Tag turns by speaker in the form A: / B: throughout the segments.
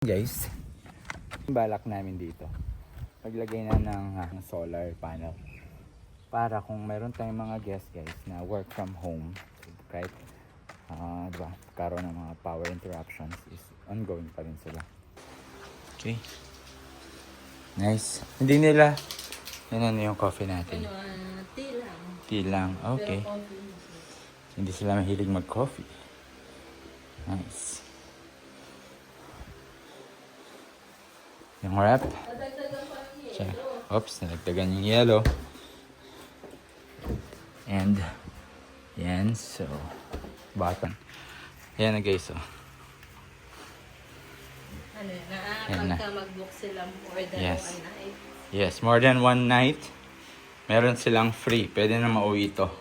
A: Guys, balak namin dito paglagay na ng solar panel para kung meron tayong mga guests guys na work from home, kahit diba, karoon ng mga power interruptions is ongoing pa rin sila. Okay, nice. Hindi nila yan yung coffee natin. Tea lang. Okay, hindi sila mahilig mag coffee. Nice. Yung wrap. Oops, nalagdagan yung yellow. And, yan, so, button. Yan na guys, oh.
B: Ano yun, pagka mag-book sila more than one night.
A: Yes, more than one night. Meron silang free. Pwede na mauwi ito.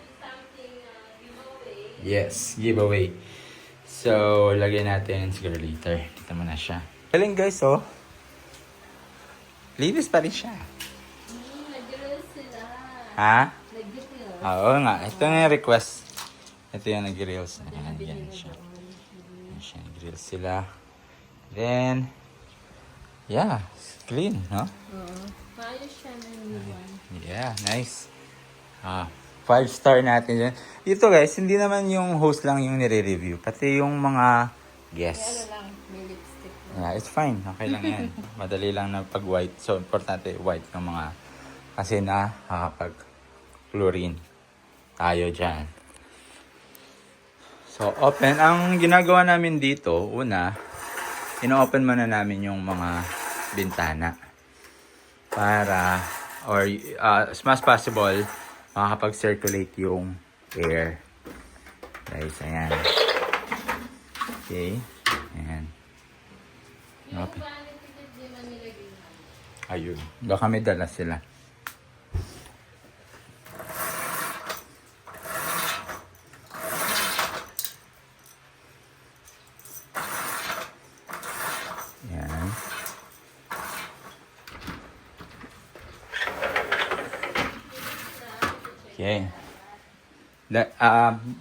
B: Giveaway.
A: Yes, giveaway. So, lagay natin siguro later. Kita mo na siya. Galing guys, oh. Linis pa rin siya.
B: Nag-grill sila.
A: Ha?
B: Nag-grill.
A: Oo nga. Ito yung request. Ito yung nag-grills. Yan siya. Yan siya. Nag-grills sila. Then, yeah. Clean, no?
B: Oo. Maayos siya na niwan.
A: Yeah, nice. 5-star natin dyan. Dito guys, hindi naman yung host lang yung nire-review. Pati yung mga guests.
B: Ano lang, may lipstick.
A: Yeah, it's fine. Okay lang yan. Madali lang na pag white. So, importante white ng mga kasi na pag chlorine tayo dyan. So, open. Ang ginagawa namin dito, una, ino-open muna namin yung mga bintana para, or as much possible, makakapag-circulate yung air. Guys, ayan. Okay. Ayan. Okay. Ayun. Baka may dala sila. Yan. Okay.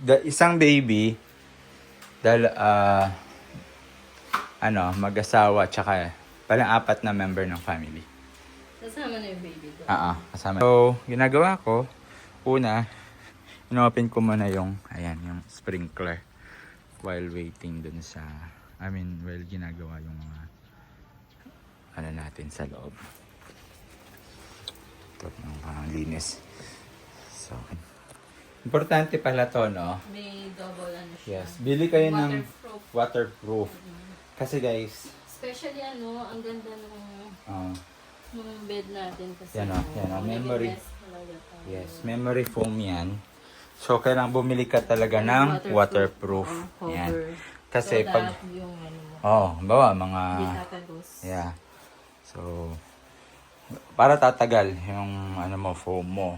A: The isang baby mag-asawa tsaka palang 4 na member ng family.
B: Kasama na yung baby ko.
A: Kasama. So, ginagawa ko, una, inopen ko muna yung sprinkler while waiting dun sa, while ginagawa yung mga, natin sa loob. Ito yung linis. So, importante pala to, no?
B: May double siya.
A: Yes, bili kayo ng
B: Waterproof.
A: waterproof. Kasi guys,
B: Especially ang ganda nung bed natin kasi.
A: Yan o, memory.
B: best talaga tayo.
A: Yes, memory foam yan. So, kailangan bumili ka talaga ng waterproof.
B: Cover.
A: Yan. Kasi
B: so
A: pag,
B: that yung
A: bawa mga,
B: hindi tatagos.
A: yeah. So, para tatagal yung foam mo.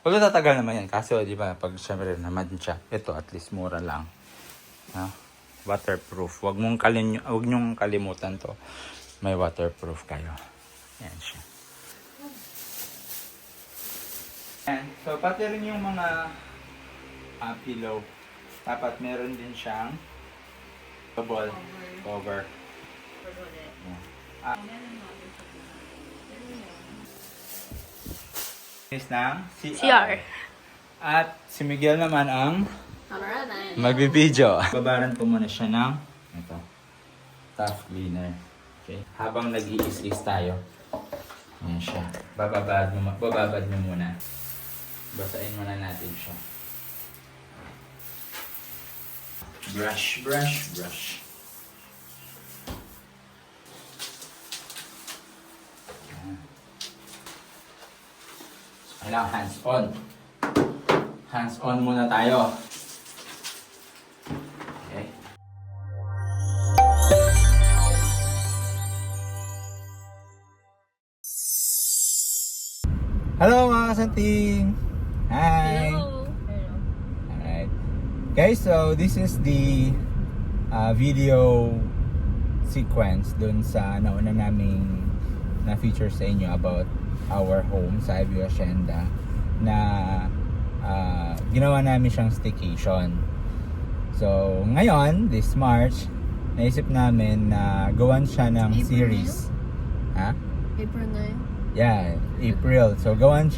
A: Pag tatagal naman yan, kasi di ba, pag syempre naman siya, ito at least mura lang. Waterproof. Huwag niyong kalimutan to. May waterproof kayo. Yan siya. Yan. So, pati rin yung mga pillow. Dapat meron din siyang cover. Is ng CR. At si Miguel naman ang magbibideo. Babaran ko muna siya ng tough cleaner. Okay? Habang nag-iis-is tayo. Yan siya. Bababad mo muna. Basahin muna natin siya. Brush. Kailangan hands-on. Hands-on muna tayo. Okay. Hello mga kasanting! Hi!
B: Hello!
A: Alright. Guys, so this is the video sequence dun sa nauna naming na-feature sa inyo about our home sa Ivy Hacienda na ginawa namin siyang staycation. So, ngayon, this March, naisip namin na gawan siya ng
C: April
A: series. Ha?
C: April 9.
A: Yeah, April. So gawan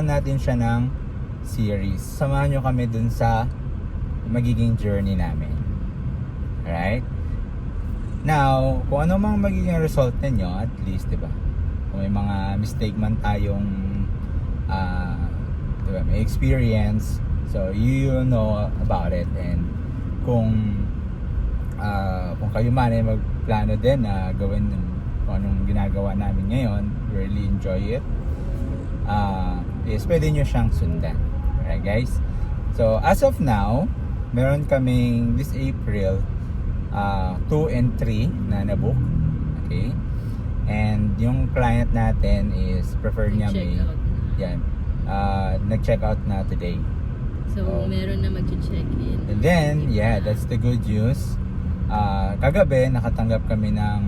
A: natin siya ng series. Samahan nyo kami dun sa magiging journey namin. Alright? Now, kung ano mang magiging result ninyo, at least, di ba? Kung may mga mistake man tayong diba, may experience, so you know about it. And kung kayo man ay magplano din na gawin kung anong ginagawa namin ngayon, really enjoy it, is pwede nyo siyang sundan. Alright guys? So as of now, meron kaming this April 2 and 3 na nabook. Okay? And yung client natin is prefer niya may
B: Check out na.
A: yan, nag-check out na today.
B: So, meron na mag-check-in.
A: And then, yeah, that's the good news. Kagabi, nakatanggap kami ng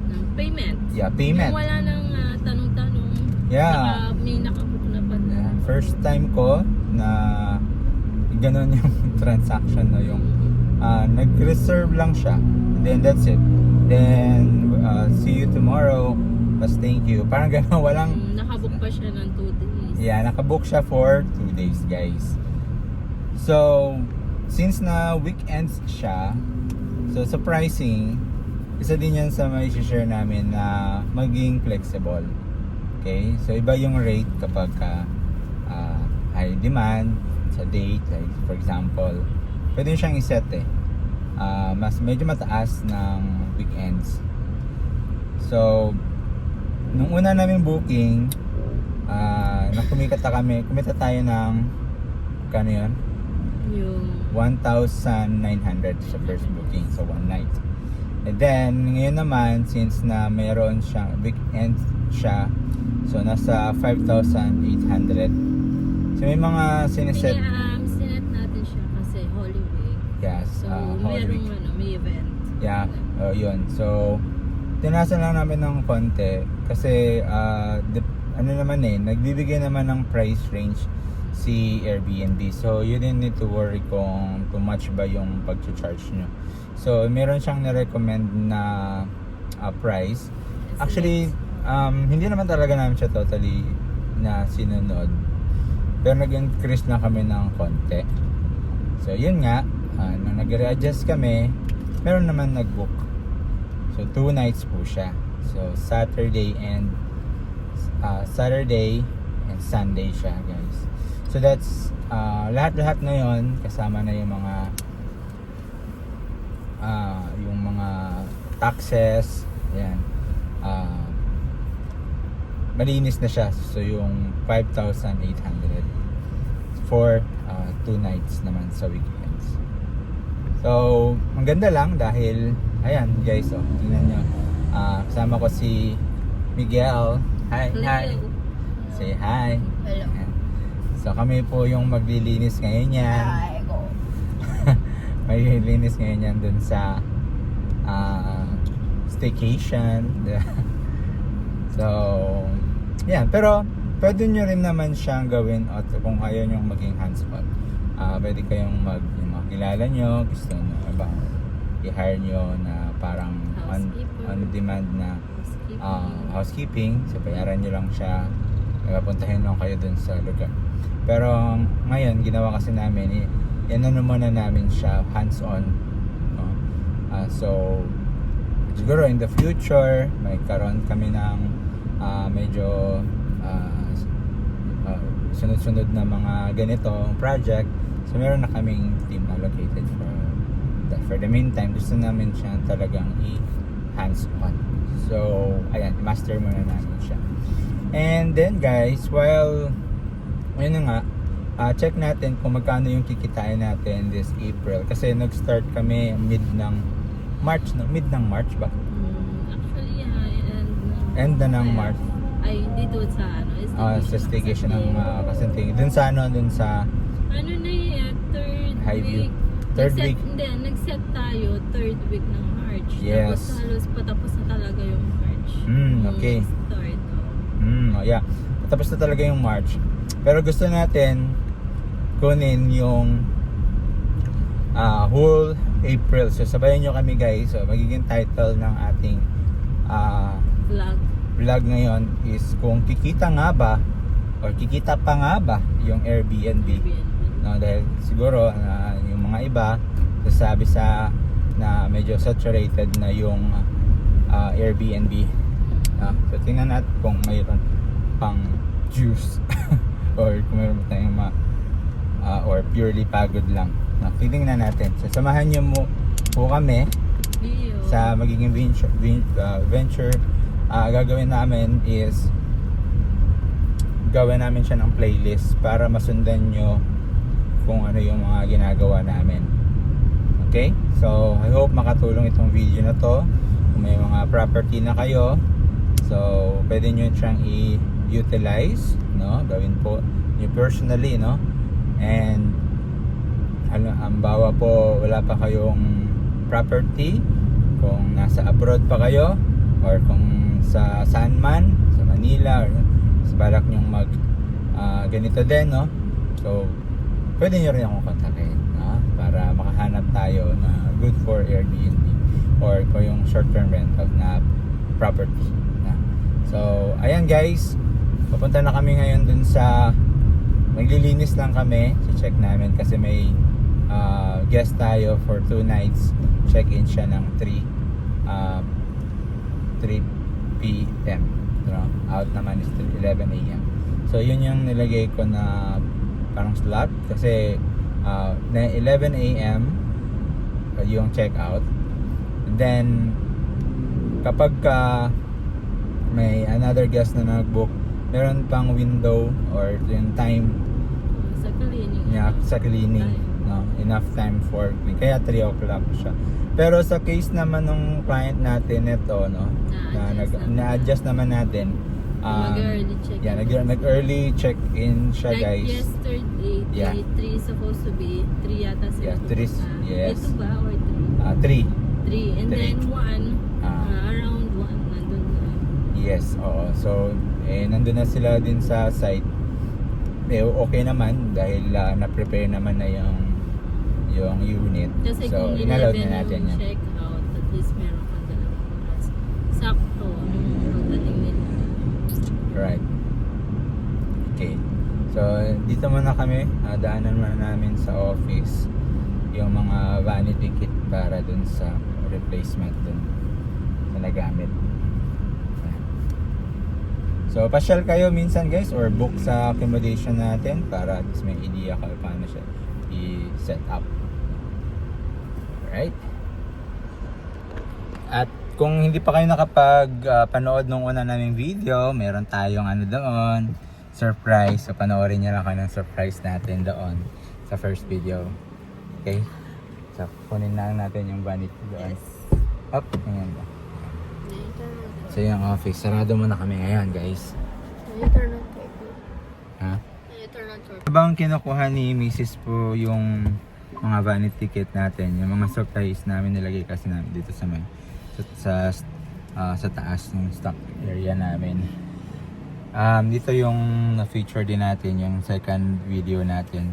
B: Ng payment.
A: payment.
B: Yung wala nang tanong-tanong.
A: Yeah.
B: May nakabook na pa na.
A: First time ko na ganun yung transaction, no? Yung nag-reserve lang siya. And then that's it. Then, see you tomorrow. Plus, thank you. Parang ganun, walang...
B: Nakabook pa siya ng 2 days.
A: Yeah, nakabook siya for 2 days, guys. So, since na weekends siya, so surprising, isa din yan sa may share namin na maging flexible. Okay? So, iba yung rate kapag high demand sa date. Like, for example, pwede siyang iset medyo mataas ng weekends. So, nung una namin booking, kumita tayo ng kano yun?
B: Yung
A: 1,900 sa first booking, so one night. And then, ngayon naman, since na mayroon siyang weekend siya, so nasa 5,800. So may mga siniset.
B: sinet natin siya kasi Holy Week.
A: Yes,
B: So,
A: Holy Week.
B: may event.
A: Yeah, yun. So, tinasan lang namin ng konti kasi nagbibigay naman ng price range si Airbnb. So, you didn't need to worry kung too much ba yung pag-charge nyo. So, meron siyang na-recommend na price. Actually, hindi naman talaga namin siya totally na sinunod. Pero nag-increase na kami ng konti. So, yun nga, nung nag-readjust kami, meron naman nag-book. So, 2 nights po siya. So, Saturday and Sunday siya, guys. So, that's lahat-lahat na yun, kasama na yung mga taxes, yan. Malinis na siya. So, yung 5,800 for 2 nights naman sa weekends. So, ang ganda lang dahil, ayan guys, tingnan nyo. Kasama ko si Miguel. Hi, hi. Say hi.
C: Hello.
A: Ayan. So, kami po yung maglilinis ngayon yan.
C: Ay, go.
A: Maglilinis ngayon yan dun sa staycation. So, yan. Pero, pwede nyo rin naman siyang gawin at kung ayaw nyo maging hands-on. Pwede kayong yung mga kilala nyo, gusto nyo, i-hire nyo na parang on-demand na housekeeping. So, bayaran nyo lang siya. Puntahin lang kayo dun sa lugar. Pero, ngayon, ginawa kasi namin, muna namin siya hands-on. So, siguro in the future, may karoon kami ng medyo sunod-sunod na mga ganitong project. So meron na kaming team allocated for the meantime. Gusto namin siya talagang hands-on. So ayan, master muna namin siya. And then guys, while ayun na nga, check natin kung magkano yung kikitain natin this April. Kasi nag-start kami mid ng March ba?
B: Actually,
A: End na ng March.
B: Ay, dito sa
A: Sa staycation ng Kasanting. Dun sa
B: ano na yun, third
A: Highview.
B: week.
A: Third week.
B: Hindi, nag-set tayo third week ng March.
A: Yes.
B: Tapos halos patapos na talaga yung March.
A: Okay.
B: Start.
A: Yeah. Tapos na talaga yung March. Pero gusto natin kunin yung whole April. So sabayan nyo kami guys. So magiging title ng ating vlog ngayon is kung kikita nga ba or kikita pa nga ba yung Airbnb. No, dahil siguro yung mga iba sasabi na medyo saturated na yung Airbnb. So tingnan natin kung mayroon pang juice or kung mayroon tayong or purely pagod lang. Titingnan natin. So samahan nyo po kami sa magiging venture. Gagawin namin is gawin namin siya ng playlist para masundan nyo kung ano yung mga ginagawa namin. Okay? So I hope makatulong itong video na to. Kung may mga property na kayo, so pwede nyo siyang i-utilize, no? Gawin po nyo personally, no? And ang bawa po wala pa kayong property, kung nasa abroad pa kayo or kung sa saan man, sa Manila or sa balak nyong ganito din, no? So pwede nyo rin akong kontakin, no? Para makahanap tayo na good for Airbnb or kung yung short term rental na property, no? So ayan guys, papunta na kami ngayon dun sa maglilinis lang kami. Check namin kasi may guest tayo for 2 nights. Check-in siya ng 3 p.m. No? Out naman is 11 a.m. So yun yung nilagay ko na parang slot kasi na 11 a.m. yung check-out. And then kapag may another guest na nag-book, meron pang window or yung time sa cleaning, no? Enough time for cleaning. Kaya 3 o'clock siya. Pero sa case naman ng client natin ito, no, na-adjust naman natin. Nag-early check-in siya,
B: like
A: guys.
B: Yesterday, 3 supposed to be 3 yata sila.
A: Yes.
B: Ito ba or 3? 3. And then 1 around 1 nandun na.
A: Yes, oo. So nandun na sila din sa site. Okay naman dahil na-prepare naman na yung unit.
B: Kasi
A: so
B: kung
A: inallowed
B: 11
A: na natin
B: yung
A: yan.
B: check out, at least meron kang 2 oras. Sakto pagdating nila.
A: Right. Okay. So dito muna kami, daanan muna namin sa office yung mga vanity kit para dun sa replacement dun na nagamit. So pasyal kayo minsan guys or book sa accommodation natin para at least may idea kayo paano siya i-set up. Alright? At kung hindi pa kayo nakapag-panood nung una naming video, meron tayong doon, surprise. So panoorin niyo lang kayo ng surprise natin doon sa first video. Okay? So kunin lang natin yung vanity doon.
B: Yes.
A: Up, ayan ba? So yung office, sarado muna kami ngayon guys. Ha? Habang kinukuha ni Mrs. po yung mga vanity kit natin, yung mga surprise namin nilagay kasi namin dito sa sa taas ng stock area namin. Dito yung na-feature din natin yung second video natin.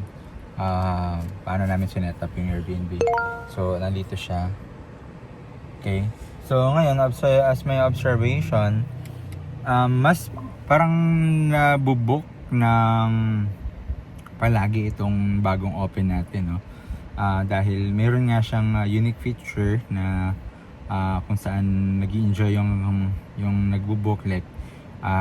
A: Paano namin sinet up yung Airbnb. So nandito siya. Okay. So ngayon, as my observation, mas parang nabubuk ng palagi itong bagong open natin, no? Dahil meron nga siyang unique feature na kung saan nag-enjoy yung nagbo-book, like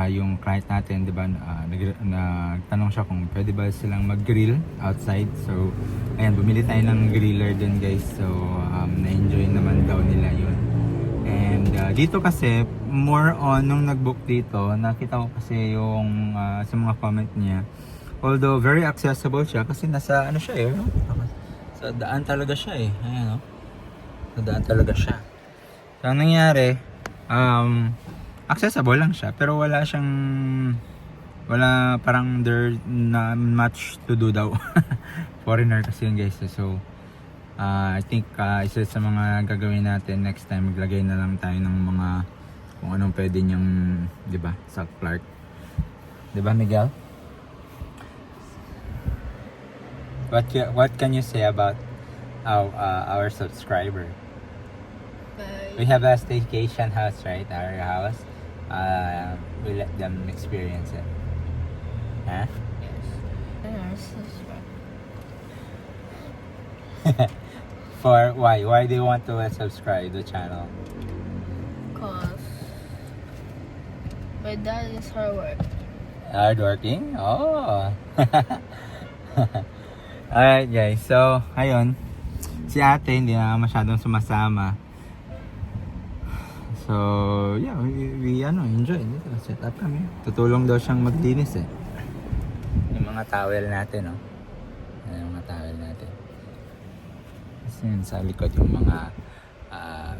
A: yung client natin, di ba, nagtanong siya kung pwede ba silang mag-grill outside. So ayan, bumili tayo ng griller din guys. So na-enjoy naman daw nila yun. And dito kasi more on nung nag-book dito, nakita ko kasi yung sa mga comment niya, although very accessible siya kasi nasa siya no? Sa daan talaga siya ayan, no? Sa daan talaga siya. So ang nangyari, accessible lang siya pero wala parang there na much to do daw. Foreigner kasi yun guys. So I think isa sa mga gagawin natin next time, maglagay na lang tayo ng mga kung anong pwede niyang, di ba, sa Clark. Di ba, Miguel? What can you say about our subscriber.
B: Bye.
A: We have a staycation house, right? Our house. We let them experience it. Huh?
B: Yes.
A: For why? Why do you want to subscribe the channel?
B: Cause my dad is hard work.
A: Hardworking? Oh. Alright guys, so ayun. Si ate hindi na masyadong sumasama. So, yeah, we enjoy dito. Set up kami. Tutulong daw siyang maglinis eh. Yung mga towel natin, no? Yung mga towel natin. Kasi yun sa likod yung mga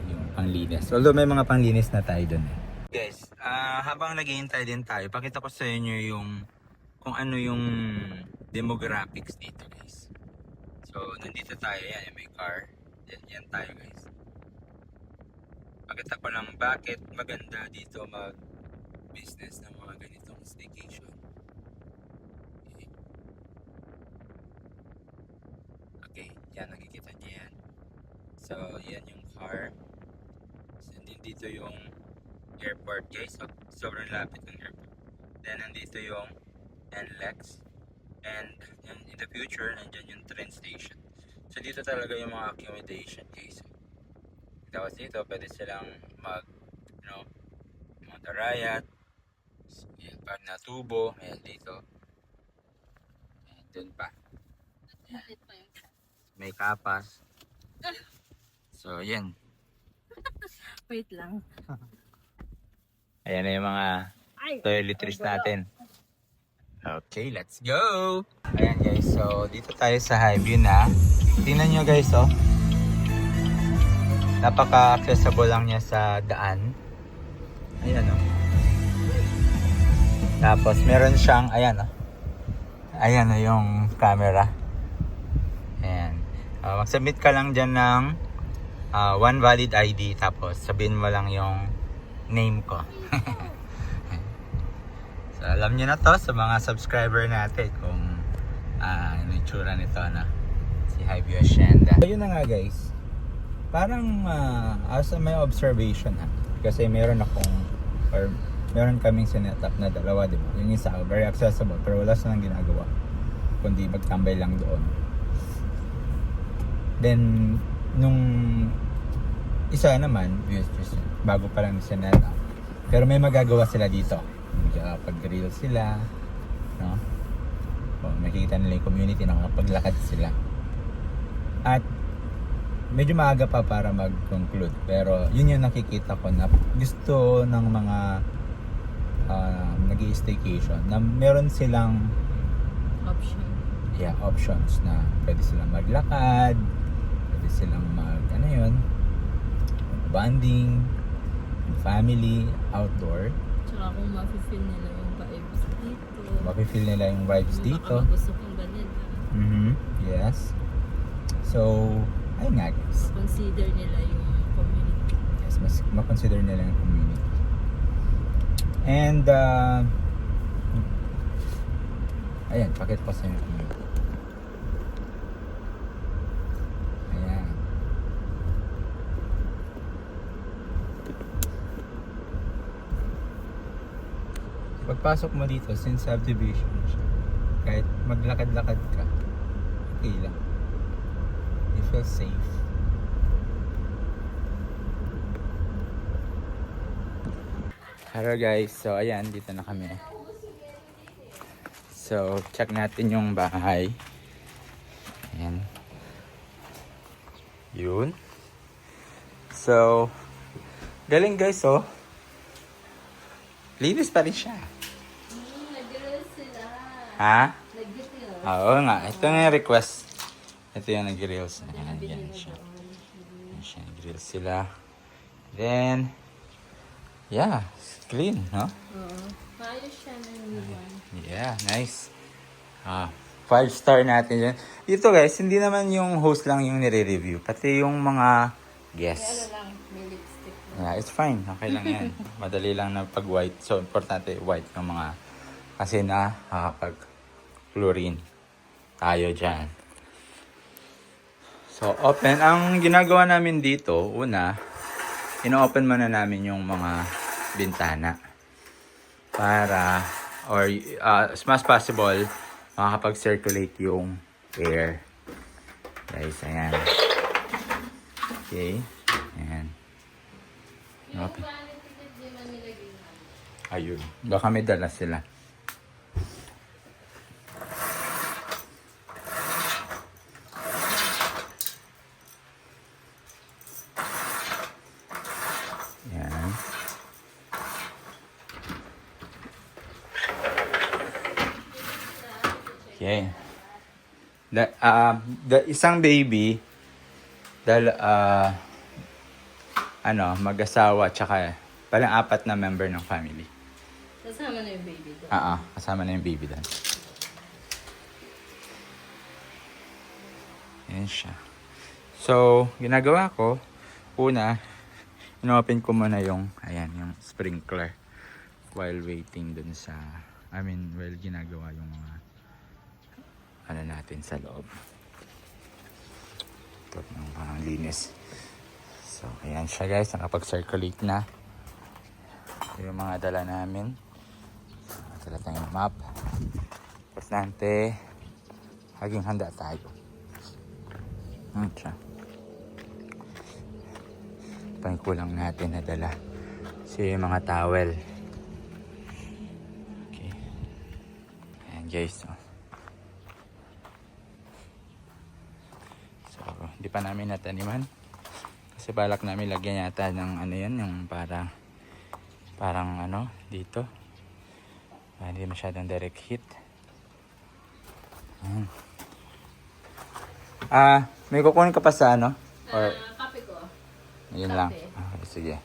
A: yung panglinis. Although may mga panglinis na tayo dun eh. Guys, habang naghihintay din tayo, pakita ko sa inyo yung kung ano yung demographics dito guys. So, nandito tayo, yan, may car. Yan tayo guys. Pakita ko lang bakit maganda dito mag-business ng mga ganitong staycation. Okay, yan, nakikita niyo yan. So, yan yung car. So, dito yung airport guys. So, sobrang lapit ng airport. Then, nandito yung NLEX. And in the future, nandyan yung train station. So, dito talaga yung mga accommodation guys. Tapos dito, pwede silang mag-arayat. Yan, pag natubo, ayan dito. And dun pa. May kapas. So, yan.
B: Wait lang.
A: Ayan na yung mga toiletries natin. Okay, let's go! Ayan guys, so dito tayo sa Highview na. Tingnan nyo guys, oh. Napaka-accessible lang niya sa daan. Ayan, oh. Tapos meron siyang, ayan, oh. Ayan na yung camera. Ayan. Mag-submit ka lang dyan ng one valid ID. Tapos sabihin mo lang yung name ko. So, alam niyo na to sa mga subscriber natin kung ano yung tsura nito na si Highview Hacienda. Ayun na nga guys. Parang as my observation kasi meron kaming sinetup na dalawa, di ba? Yung isa very accessible pero wala silang ginagawa kundi magtambay lang doon. Then nung isa naman just bago pa lang sinetup pero may magagawa sila dito. Pag-grill sila, no? Makikita nila yung community, nakapaglakad sila. At medyo maaga pa para mag-conclude, pero yun yung nakikita ko na gusto ng mga nag-i-staycation na meron silang options na pwede silang maglakad, pwede silang bonding, family, outdoor.
B: Tsaka kung mafe-feel nila yung vibes dito.
A: Mafe-feel nila yung vibes dito.
B: Baka gusto kong ganun.
A: Yes. So, ayun nga guys.
B: Consider nila yung community.
A: Yes, mas makonsider nila yung community. And, ayan, pakita ko sa inyo. Ayan. Pagpasok mo dito, since subdivision siya, kahit maglakad-lakad ka, okay lang. You feel safe. Hello guys, so ayan, dito na kami. So, check natin yung bahay. Ayan. Yun. So, galing guys, oh. Linis pa rin siya.
B: Nag-grill sila.
A: Ha?
B: Nag-grill.
A: Oo nga, ito na yung request. Ito yung nag-grills. Ayan, yan siya. Yan siya, nag-grills sila. Then, yeah, it's clean, no?
B: Oo. Maayos siya ng one.
A: Yeah, nice. 5-star natin yan. Ito guys, hindi naman yung host lang yung nire-review. Pati yung mga guests.
B: Ano lang, may lipstick.
A: Yeah, it's fine. Okay lang yan. Madali lang na pag white. So, importante white ng mga kasi pag chlorine tayo dyan. So, open. Ang ginagawa namin dito, una, ino-open muna namin yung mga bintana. Para, or as much possible, makakapag-circulate yung air. Guys, ayan. Okay. Ayan. Okay. Ayun. Baka may dala sila. Ayan. Okay. The isang baby, mag-asawa, tsaka palang 4 na member ng family.
B: Kasama na yung baby doon.
A: Kasama na yung baby doon. Ayan siya. So, ginagawa ko, una, inopen ko muna yung sprinkler while waiting dun sa, while ginagawa yung mga, natin sa loob. Ito yung parang linis. So, ayan siya guys, nakapag-circulate na. Ito yung mga dala namin. Dala tayong map. Importante, maging handa tayo. Siya. Pangkulang natin na dala. So, yung mga towel. Okay. Ayan guys. So, hindi pa namin nataniman. Kasi balak namin lagyan yata ng yung parang dito. Hindi masyadong direct heat. May kukunin ka pa sa Or,
B: Kape ko.
A: yun lang. Okay, sige.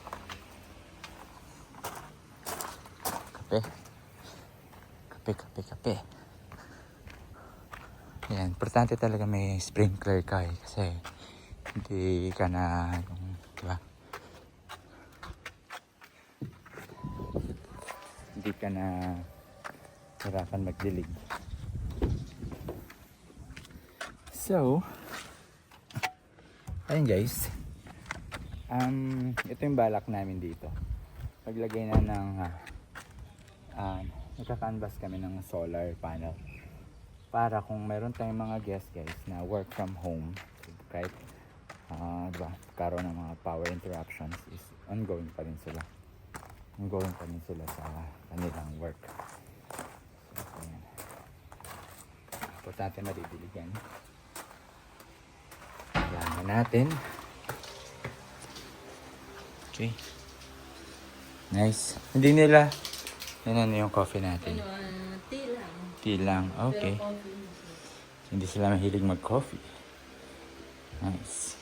A: Kape. Yan, importante talaga may sprinkler ka kasi hindi ka na diba? Hindi ka na hirapan magdilig. So, ayun guys. Ito yung balak namin dito. Maglagay na ng nagka-canvas kami ng solar panel. Para kung meron tayong mga guests guys na work from home, kahit diba, karoon ng mga power interruptions, is ongoing pa rin sila. Ongoing pa rin sila sa kanilang work. So, ayan. Importante madidiligan. Kailangan natin. Okay. Nice. Hindi nila, yan yung coffee natin.
B: Tea lang.
A: Tea lang. Okay. Hindi sila mahilig mag-coffee. Nice.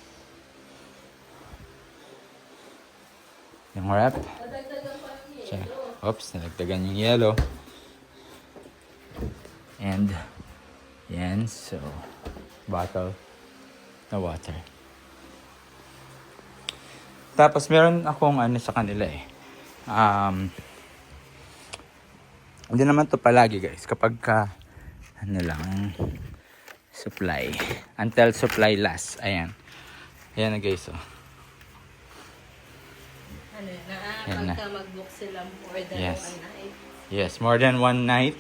A: Yung wrap. Check. Oops, nalagdagan yung yellow. And, yan. So, bottle na water. Tapos, meron akong sa kanila hindi naman to palagi guys. Kapag lang, supply. Until supply lasts. Ayan. Ayan na guys.
B: Pagka mag-book sila more than one night.
A: Yes, more than one night.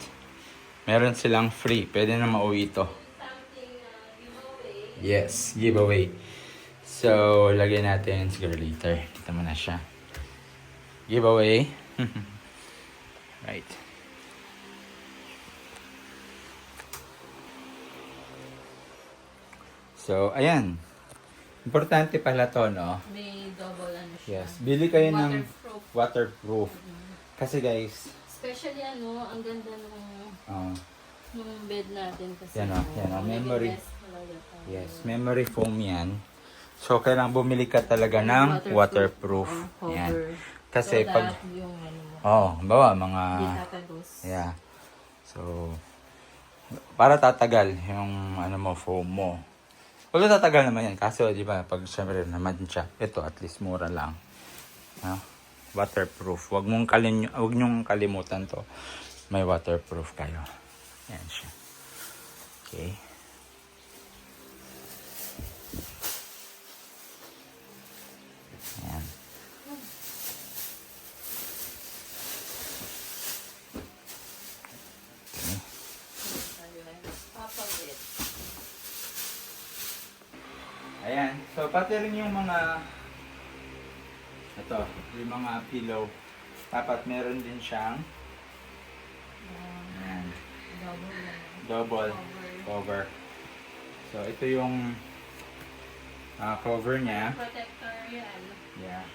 A: Meron silang free. Pwede na mauwi ito. Yes, giveaway. So, lagay natin siguro later. Kita mo na siya. Giveaway. Right. So, ayan. Importante pala to, no?
B: May double siya.
A: Yes. Bili kayo ng
B: Waterproof.
A: waterproof. Kasi guys,
B: Especially ang ganda nung bed natin kasi.
A: Yan memory.
B: Best talaga tayo.
A: Yes, memory foam yan. So, kailangan bumili ka talaga ng waterproof. Yan. Kasi
B: so
A: pag...
B: yung
A: bawa mga...
B: Hindi tatagos.
A: Yeah. So, para tatagal yung foam mo. Wala tatagal naman yan. Kaso, di ba, pag syempre naman siya, ito at least mura lang. Waterproof. Huwag niyong kalimutan to. May waterproof kayo. Yan siya. Okay. Ayan. So, pati rin yung mga ito, yung mga pillow. Dapat meron din siyang ayan, double cover. So, ito yung cover niya.
B: Protector yan.
A: Yeah.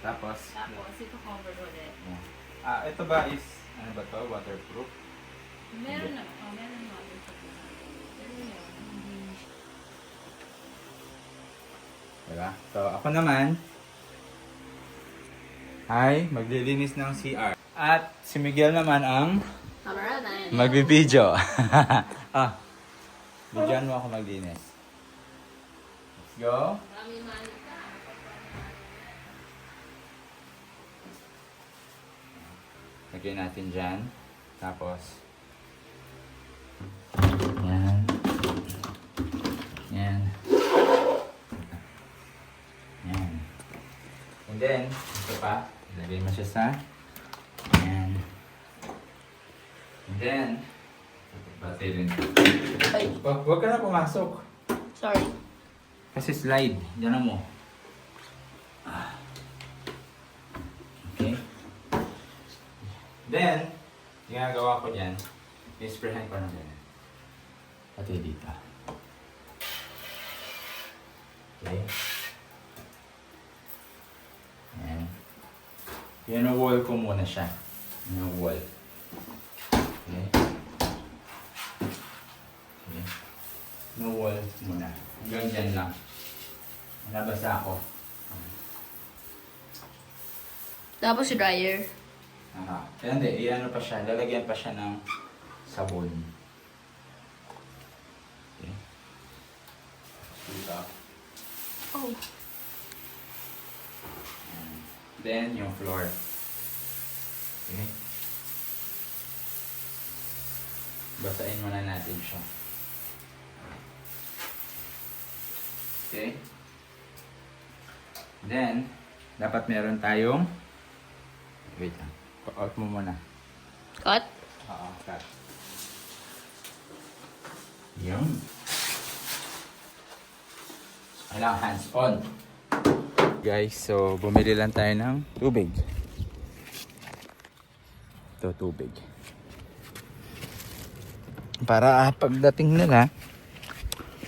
A: Tapos
B: ito covered ulit.
A: yeah. Ito ba is, ano ba to? Waterproof?
B: Meron na. Meron na. Pero yun, hindi.
A: Diba? So, ako naman ay maglilinis ng CR. At si Miguel naman ang
B: Camera na.
A: magbibideo. Bidyoan mo ako maglinis. Let's go.
B: Marami mali ka.
A: Lagyan natin dyan. Tapos, yan. Yan. Yan. And then, ito pa. Ilagay mo siya sa yan. And then, batilin. Ay, wag ka na pumasok.
B: Sorry.
A: Kasi slide. Diyan mo. Okay. Then, ginagawa ko dyan, isprayan ko na ganyan. Pati dito. Okay. Ayan. Wall ko muna siya. Wall. Okay. Okay. Wall muna. Hanggang dyan lang. Nabasa ako.
B: Tapos yung dryer.
A: Kaya hindi, iano pa siya, lalagyan pa siya ng sabon. Okay. Dito.
B: Oh.
A: And then, yung floor. Okay. Basahin muna natin siya. Okay. Then, dapat meron tayong wait lang. Pa-out mo muna.
B: Cut?
A: Oo, cut. Yun. Kailangan hands on. Guys, so bumili lang tayo ng tubig. Ito, tubig. Para pagdating nila,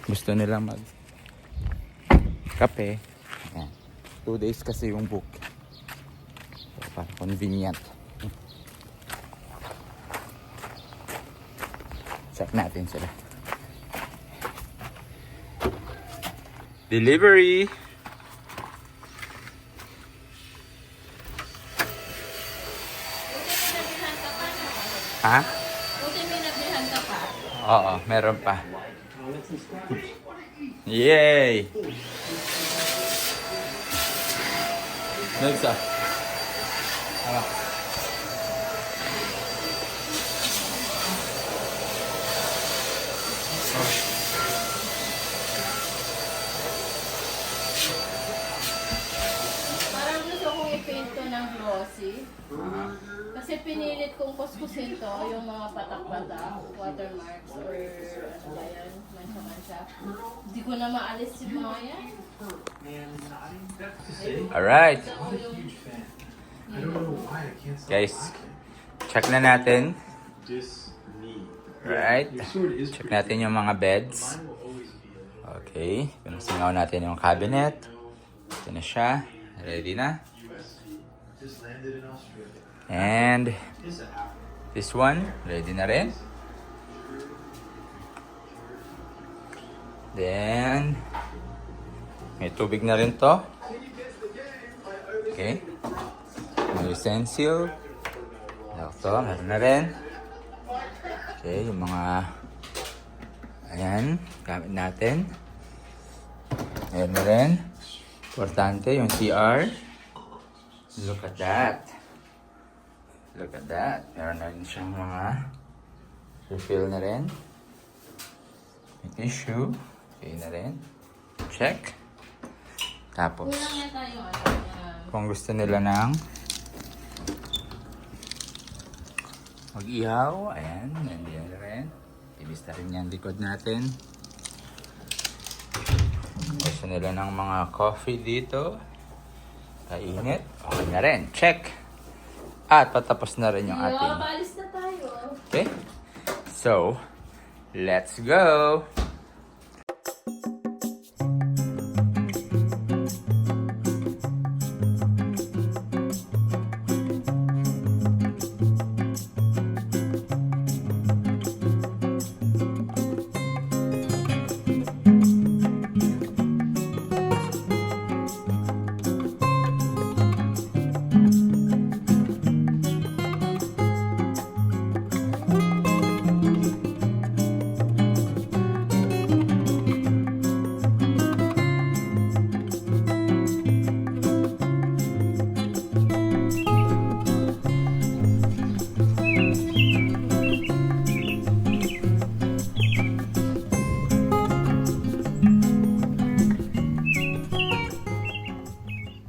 A: gusto nilang mag kape. Ayan. 2 days kasi yung book. So, para convenient. Check natin sila. Delivery! Ha?
B: Buti may nabihan ka pa.
A: Oo, meron pa. Yay! Next up.
B: Parang gusto kong i-paint to ng glossy. Kasi pinilit kong kuskusin to, yung mga patak-patak, watermarks, or ano ba yan, mancha-mancha. Hindi ko na maalis yung mga yan.
A: Alright.
B: So, yung
A: Guys, check na natin.
C: Just me.
A: Right?
C: Your sword is
A: Check
C: pretty
A: natin yung mga beds.
C: Mine will always be like
A: Okay. Pinusingaw natin yung cabinet. Ito na siya. Ready na.
C: USC. Just landed in Australia.
A: And
C: It's a half.
A: this one, ready na rin. Then, may tubig na rin to. Okay. May utensil. Ito, meron na rin. Okay, yung mga ayan, gamit natin. Ayan na rin. Importante yung CR. Look at that. Look at that. Meron na rin siyang mga refill na rin. May tissue. Okay na rin. Check. Tapos,
B: kulang yata yung
A: kung gusto nila ng mag-ihaw, ayan, nandiyan na rin. Ibis na rin yung likod natin. Gusto nila ng mga coffee dito. Kainit. Okay na rin. Check. At patapos na rin yung ating...
B: Paalis na tayo.
A: Okay? So, let's go!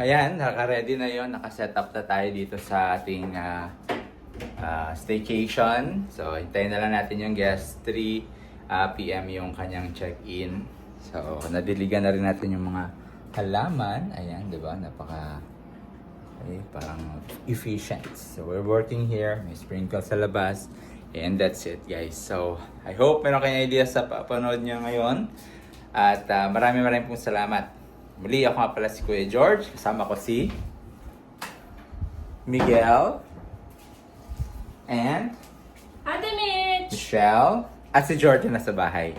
A: Ayan, naka-ready na yon, naka-set up na tayo dito sa ating staycation. So, hintayin na lang natin yung guest. 3 PM yung kanyang check-in. So, nadiligan na rin natin yung mga halaman. Ayan, di ba? Parang efficient. So, we're working here. May sprinkle sa labas. And that's it, guys. So, I hope meron kayong idea sa papanood nyo ngayon. At maraming pong salamat. Muli, ako nga pala si Kuya George. Kasama ko si Miguel and
B: Ate Mitch!
A: Michelle at si George na nasa bahay.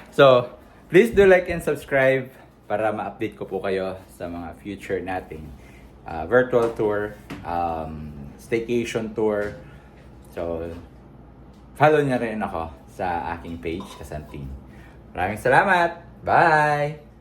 A: So, please do like and subscribe para ma-update ko po kayo sa mga future nating virtual tour, staycation tour. So, follow niyo rin ako sa aking page, Kasanting. Maraming salamat! Bye!